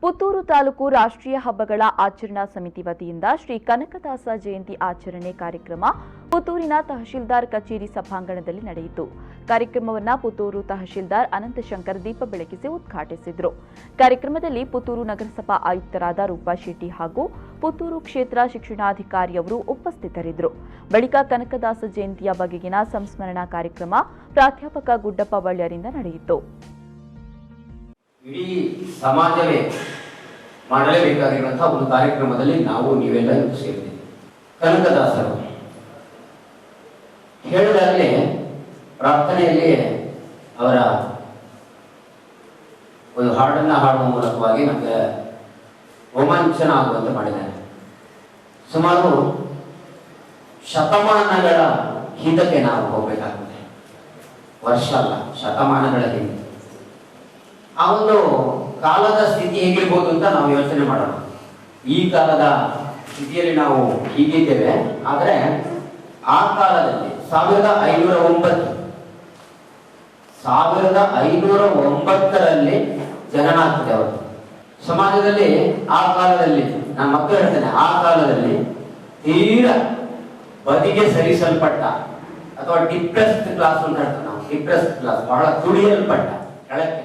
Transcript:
ಪುತ್ತೂರು ತಾಲೂಕು ರಾಷ್ಟ್ರೀಯ ಹಬ್ಬಗಳ ಆಚರಣಾ ಸಮಿತಿ ವತಿಯಿಂದ ಶ್ರೀ ಕನಕದಾಸ ಜಯಂತಿ ಆಚರಣೆ ಕಾರ್ಯಕ್ರಮ ಪುತ್ತೂರಿನ ತಹಶೀಲ್ದಾರ್ ಕಚೇರಿ ಸಭಾಂಗಣದಲ್ಲಿ ನಡೆಯಿತು. ಕಾರ್ಯಕ್ರಮವನ್ನು ಪುತ್ತೂರು ತಹಶೀಲ್ದಾರ್ ಅನಂತಶಂಕರ್ ದೀಪ ಬೆಳಗಿಸಿ ಉದ್ಘಾಟಿಸಿದರು. ಕಾರ್ಯಕ್ರಮದಲ್ಲಿ ಪುತ್ತೂರು ನಗರಸಭಾ ಆಯುಕ್ತರಾದ ರೂಪಾ ಶೆಟ್ಟಿ ಹಾಗೂ ಪುತ್ತೂರು ಕ್ಷೇತ್ರ ಶಿಕ್ಷಣಾಧಿಕಾರಿಯವರು ಉಪಸ್ಥಿತರಿದ್ದರು. ಬಳಿಕ ಕನಕದಾಸ ಜಯಂತಿಯ ಬಗೆಗಿನ ಸಂಸ್ಮರಣಾ ಕಾರ್ಯಕ್ರಮ ಪ್ರಾಧ್ಯಾಪಕ ಗುಡ್ಡಪ್ಪ ಬಳ್ಳ್ಯರಿಂದ ನಡೆಯಿತು. ಇಡೀ ಸಮಾಜವೇ ಮಾಡಲೇಬೇಕಾಗಿರುವಂತಹ ಒಂದು ಕಾರ್ಯಕ್ರಮದಲ್ಲಿ ನಾವು ನೀವೆಲ್ಲ ಸೇರಿದ್ದೀವಿ. ಕನಕದಾಸರು ಹೇಳಿದಾಗಲೇ ಪ್ರಾರ್ಥನೆಯಲ್ಲಿ ಅವರ ಒಂದು ಹಾಡನ್ನ ಹಾಡುವ ಮೂಲಕವಾಗಿ ನಮಗೆ ರೋಮಾಂಚನ ಆಗುವಂತೆ ಮಾಡಿದ್ದಾರೆ. ಸುಮಾರು ಶತಮಾನಗಳ ಹಿಂದಕ್ಕೆ ನಾವು ಹೋಗಬೇಕಾಗುತ್ತೆ. ವರ್ಷ ಅಲ್ಲ, ಶತಮಾನಗಳ ಹಿಂದೆ ಆ ಒಂದು ಕಾಲದ ಸ್ಥಿತಿ ಹೇಗಿರ್ಬೋದು ಅಂತ ನಾವು ಯೋಚನೆ ಮಾಡೋಣ. ಈ ಕಾಲದ ಸ್ಥಿತಿಯಲ್ಲಿ ನಾವು ಹೀಗಿದ್ದೇವೆ, ಆದರೆ ಆ ಕಾಲದಲ್ಲಿ 1509ರಲ್ಲಿ ಜನನ ಆಗ್ತದೆ. ಅವರು ಸಮಾಜದಲ್ಲಿ ಆ ಕಾಲದಲ್ಲಿ ನನ್ನ ಮಕ್ಕಳು ಹೇಳ್ತೇನೆ, ಆ ಕಾಲದಲ್ಲಿ ತೀರಾ ಬದಿಗೆ ಸರಿಸಲ್ಪಟ್ಟ ಅಥವಾ ಡಿಪ್ರೆಸ್ಡ್ ಕ್ಲಾಸ್ ಅಂತ ಹೇಳ್ತೇವೆ ನಾವು. ಡಿಪ್ರೆಸ್ಡ್ ಕ್ಲಾಸ್, ಬಹಳ ತುಳಿಯಲ್ಪಟ್ಟ, ಕೆಳಕ್ಕೆ